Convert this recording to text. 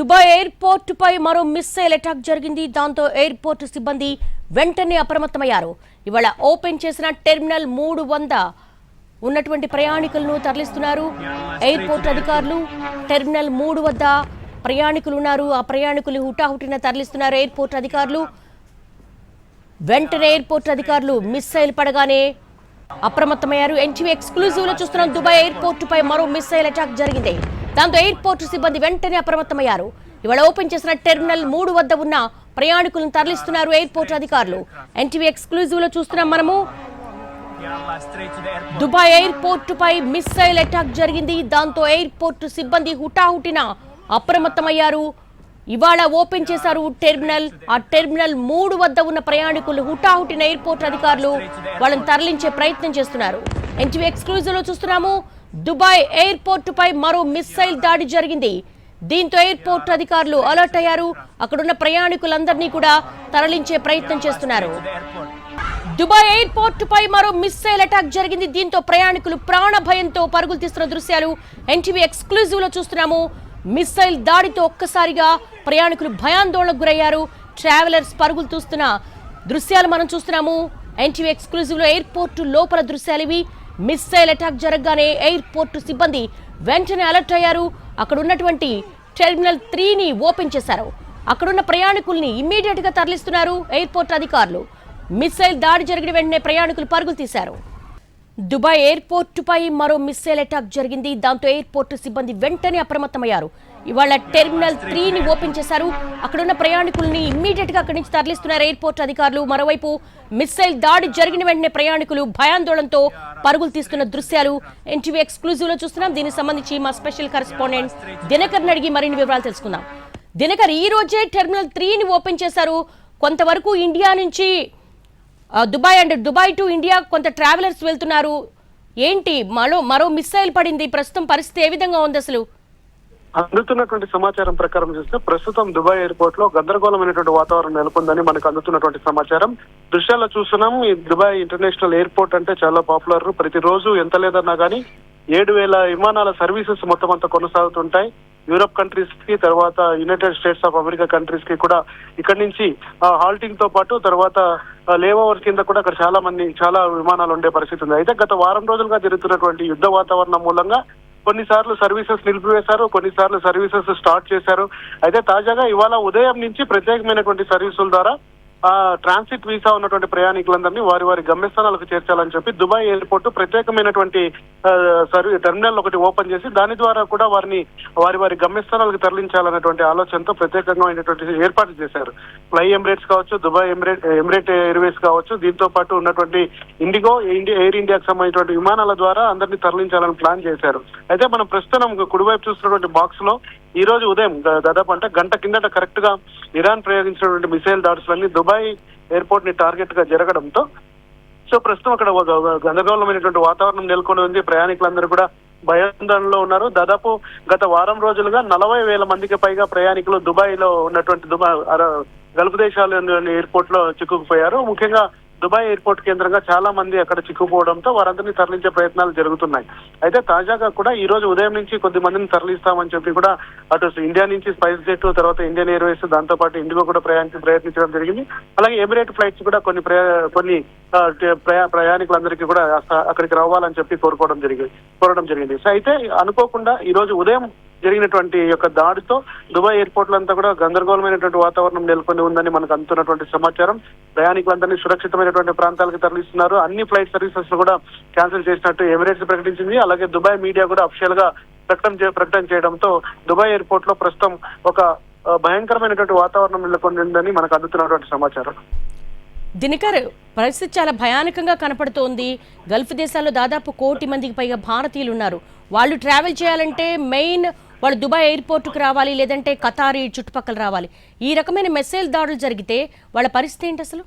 Dubai airport పై మరో missile attack జరిగింది. దాంతో ఎయిర్పోర్ట్ సిబ్బంది వెంటనే అప్రమత్తమయ్యారు. ఇవాళ ఓపెన్ చేసిన టెర్మినల్ 300 ఉన్నటువంటి ప్రయాణికులను తరలిస్తున్నారు ఎయిర్పోర్ట్ అధికారులు. టెర్మినల్ 3 వద్ద ప్రయాణికులు ఉన్నారు. ఆ ప్రయాణికులు హుటాహుటిన తరలిస్తున్నారు ఎయిర్పోర్ట్ అధికారులు. వెంటనే ఎయిర్పోర్ట్ అధికారులు మిస్సైల్ పడగానే అప్రమత్తమయ్యారు. ఎన్టీవీ ఎక్స్క్లూజివ్ లో చూస్తున్నాం. దుబాయ్ ఎయిర్పోర్ట్ పై మరో మిస్సైల్ అటాక్ జరిగింది. దాంతో ఎయిర్పోర్ట్ సిబ్బంది వెంటనే అప్రమత్తమయ్యారు. ఇవాళ ఓపెన్ చేసిన టెర్మినల్ 3 వద్ద ఉన్న ప్రయాణికులను తరలిస్తున్నారు ఎయిర్పోర్ట్ అధికారులు. ఎన్టీవీ ఎక్స్క్లూజివ్ లో చూస్తున్నాం మనము. దుబాయ్ ఎయిర్పోర్ట్ పై మిస్సైల్ అటాక్ జరిగింది. దాంతో ఎయిర్పోర్ట్ సిబ్బంది హుటాహుటిన అప్రమత్తమయ్యారు. ఇవాళ ఓపెన్ చేశారు టెర్మినల్. ఆ టెర్మినల్ 3 వద్ద ఉన్న ప్రయాణికులు హుటాహుటిన ఎయిర్పోర్ట్ అధికారులు వాళ్ళని తరలించే ప్రయత్నం చేస్తున్నారు. ఎన్టీవీ ఎక్స్క్లూజివ్ లో చూస్తున్నాము. దుబాయ్ ఎయిర్పోర్ట్ పై మరో మిస్సైల్ దాడి జరిగింది. దీంతో ఎయిర్పోర్ట్ అధికారులు అలర్ట్ అయ్యారు. అక్కడున్న ప్రయాణికులందరినీ కూడా తరలించే ప్రయత్నం చేస్తున్నారు. దుబాయ్ ఎయిర్పోర్ట్ పై మరో మిస్సైల్ అటాక్ జరిగింది. దీంతో ప్రయాణికులు ప్రాణ భయంతో పరుగులు తీస్తున్న దృశ్యాలు ఎన్టీవీ ఎక్స్క్లూజివ్ లో చూస్తున్నాము. మిస్సైల్ దాడితో ఒక్కసారిగా ప్రయాణికులు భయాందోళనకు గురయ్యారు. ట్రావెలర్స్ పరుగులు తీస్తున్న దృశ్యాలు మనం చూస్తున్నాము. ఎన్టీవీ ఎక్స్క్లూజివ్ లో ఎయిర్పోర్ట్ లోపల దృశ్యాలు ఇవి. మిస్సైల్ అటాక్ జరగగానే ఎయిర్పోర్ట్ సిబ్బంది వెంటనే అలర్ట్ అయ్యారు. అక్కడ ఉన్నటువంటి టెర్మినల్ 3ని ఓపెన్ చేశారు. అక్కడున్న ప్రయాణికుల్ని ఇమ్మీడియట్ గా తరలిస్తున్నారు ఎయిర్పోర్ట్ అధికారులు. మిస్సైల్ దాడి జరిగిన వెంటనే ప్రయాణికులు పరుగులు తీశారు. దుబాయ్ ఎయిర్పోర్ట్ పై మరో మిస్సైల్ అటాక్ జరిగింది. దాంతో ఎయిర్పోర్ట్ సిబ్బంది వెంటనే అప్రమత్తమయ్యారు. ఇవాళ టెర్మినల్ 3ని ఓపెన్ చేశారు. అక్కడున్న ప్రయాణికుల్ని ఇమ్మీడియట్ గా అక్కడి నుంచి తరలిస్తున్నారు ఎయిర్పోర్ట్ అధికారులు. మరోవైపు మిస్సైల్ దాడి జరిగిన వెంటనే ప్రయాణికులు భయాందోళనతో పరుగులు తీస్తున్న దృశ్యాలు ఎన్టీవీ ఎక్స్క్లూజివ్ లో చూస్తున్నాం. దీనికి సంబంధించి మా స్పెషల్ కరెస్పాండెంట్ దినకర్ అడిగి మరిన్ని వివరాలు తెలుసుకుందాం. దినకర్, ఈ రోజే టెర్మినల్ 3ని ఓపెన్ చేశారు. కొంతవరకు ఇండియా నుంచి దుబాయ్ టు ఇండియా కొంత ట్రావెలర్స్ వెళ్తున్నారు. ఏంటి మరో మిస్సైల్ పడింది. ప్రస్తుతం పరిస్థితి ఏ విధంగా ఉంది? అసలు అందుతున్నటువంటి సమాచారం ప్రకారం చూస్తే ప్రస్తుతం దుబాయ్ ఎయిర్పోర్ట్ లో గందరగోళమైనటువంటి వాతావరణం నెలకొందని మనకు అందుతున్నటువంటి సమాచారం. దృశ్యాల్లో చూస్తున్నాం. ఈ దుబాయ్ ఇంటర్నేషనల్ ఎయిర్పోర్ట్ అంటే చాలా పాపులర్. ప్రతిరోజు ఎంత లేదన్నా కానీ 7,000 విమానాల సర్వీసెస్ మొత్తం అంతా కొనసాగుతుంటాయి. యూరప్ కంట్రీస్ కి, తర్వాత United states of America countries కి కూడా ఇక్కడి నుంచి హాల్టింగ్ తో పాటు తర్వాత లేఓవర్ కింద కూడా అక్కడ చాలా విమానాలు ఉండే పరిస్థితి ఉంది. అయితే గత వారం రోజులుగా జరుగుతున్నటువంటి యుద్ధ వాతావరణం మూలంగా కొన్నిసార్లు సర్వీసెస్ నిలిపివేశారు, కొన్నిసార్లు సర్వీసెస్ స్టార్ట్ చేశారు. అయితే తాజాగా ఇవాళ ఉదయం నుంచి ప్రత్యేకమైనటువంటి సర్వీసుల ద్వారా ట్రాన్సిట్ వీసా ఉన్నటువంటి ప్రయాణికులందరినీ వారి గమ్యస్థానాలకు చేర్చాలని చెప్పి దుబాయ్ ఎయిర్పోర్ట్ ప్రత్యేకమైనటువంటి టెర్మినల్ ఒకటి ఓపెన్ చేసి దాని ద్వారా కూడా వారి గమ్యస్థానాలకు తరలించాలనేటువంటి ఆలోచనతో ప్రత్యేకంగా ఏర్పాటు చేశారు. ఫ్లై ఎమిరేట్స్ కావచ్చు, దుబాయ్ ఎమిరేట్ ఎయిర్వేస్ కావచ్చు, దీంతో పాటు ఉన్నటువంటి ఇండిగో, ఎయిర్ ఇండియాకి సంబంధించినటువంటి విమానాల ద్వారా అందరినీ తరలించాలని ప్లాన్ చేశారు. అయితే మనం ప్రస్తుతం కుడివైపు చూస్తున్నటువంటి బాక్స్ లో ఈ రోజు ఉదయం దాదాపు అంటే గంట కిందట కరెక్ట్ గా ఇరాన్ ప్రయోగించినటువంటి మిసైల్ దాడులన్నీ దుబాయ్ ఎయిర్పోర్ట్ ని టార్గెట్ గా జరగడంతో ప్రస్తుతం అక్కడ గందరగోళమైనటువంటి వాతావరణం నెలకొని ఉంది. ప్రయాణికులందరూ కూడా భయాందోళనలో ఉన్నారు. దాదాపు గత వారం రోజులుగా 40,000 మందికి పైగా ప్రయాణికులు దుబాయ్ లో ఉన్నటువంటి గల్ఫ్ దేశాల ఎయిర్పోర్ట్ లో చిక్కుకుపోయారు. ముఖ్యంగా దుబాయ్ ఎయిర్పోర్ట్ కేంద్రంగా చాలా మంది అక్కడ చిక్కుపోవడంతో వారందరినీ తరలించే ప్రయత్నాలు జరుగుతున్నాయి. అయితే తాజాగా కూడా ఈ రోజు ఉదయం నుంచి కొద్ది మందిని తరలిస్తామని చెప్పి కూడా అటు ఇండియా నుంచి స్పైస్ జెట్, తర్వాత ఇండియన్ ఎయిర్వేస్, దాంతో పాటు ఇండిగో కూడా ప్రయత్నించడం జరిగింది. అలాగే ఎమిరేట్ ఫ్లైట్స్ కూడా కొన్ని ప్రయాణికులందరికీ కూడా అక్కడికి రావాలని చెప్పి కోరడం జరిగింది. సో అయితే అనుకోకుండా ఈ రోజు ఉదయం జరిగినటువంటి యొక్క దాడితో దుబాయ్ ఎయిర్పోర్ట్ అంతా కూడా గందరగోళమైనటువంటి వాతావరణం నెలకొని ఉందని మనకు అందుతున్నటువంటి సమాచారం. ప్రయాణికులందరినీ సురక్షితమైనటువంటి ప్రాంతాలకు తరలిస్తున్నారు. అన్ని ఫ్లైట్ సర్వీసెస్ కూడా క్యాన్సిల్ చేసినట్టు ఎమిరేట్స్ ప్రకటించింది. అలాగే దుబాయ్ మీడియా కూడా అఫీషియల్ గా ప్రకటన చేయడంతో దుబాయ్ ఎయిర్పోర్ట్ లో ప్రస్తుతం ఒక భయంకరమైనటువంటి వాతావరణం నెలకొని ఉందని మనకు అందుతున్నటువంటి సమాచారం. దినకర్, పరిస్థితి చాలా భయానకంగా కనపడుతోంది. గల్ఫ్ దేశాల్లో దాదాపు 1 కోటి మందికి పైగా భారతీయులు ఉన్నారు. వాళ్ళు ట్రావెల్ చేయాలంటే మెయిన్ వాళ్ళు దుబాయ్ ఎయిర్పోర్ట్కి రావాలి, లేదంటే ఖతార్ చుట్టుపక్కల రావాలి. ఈ రకమైన మిసైల్ దాడులు జరిగితే వాళ్ళ పరిస్థితి ఏంటి అసలు?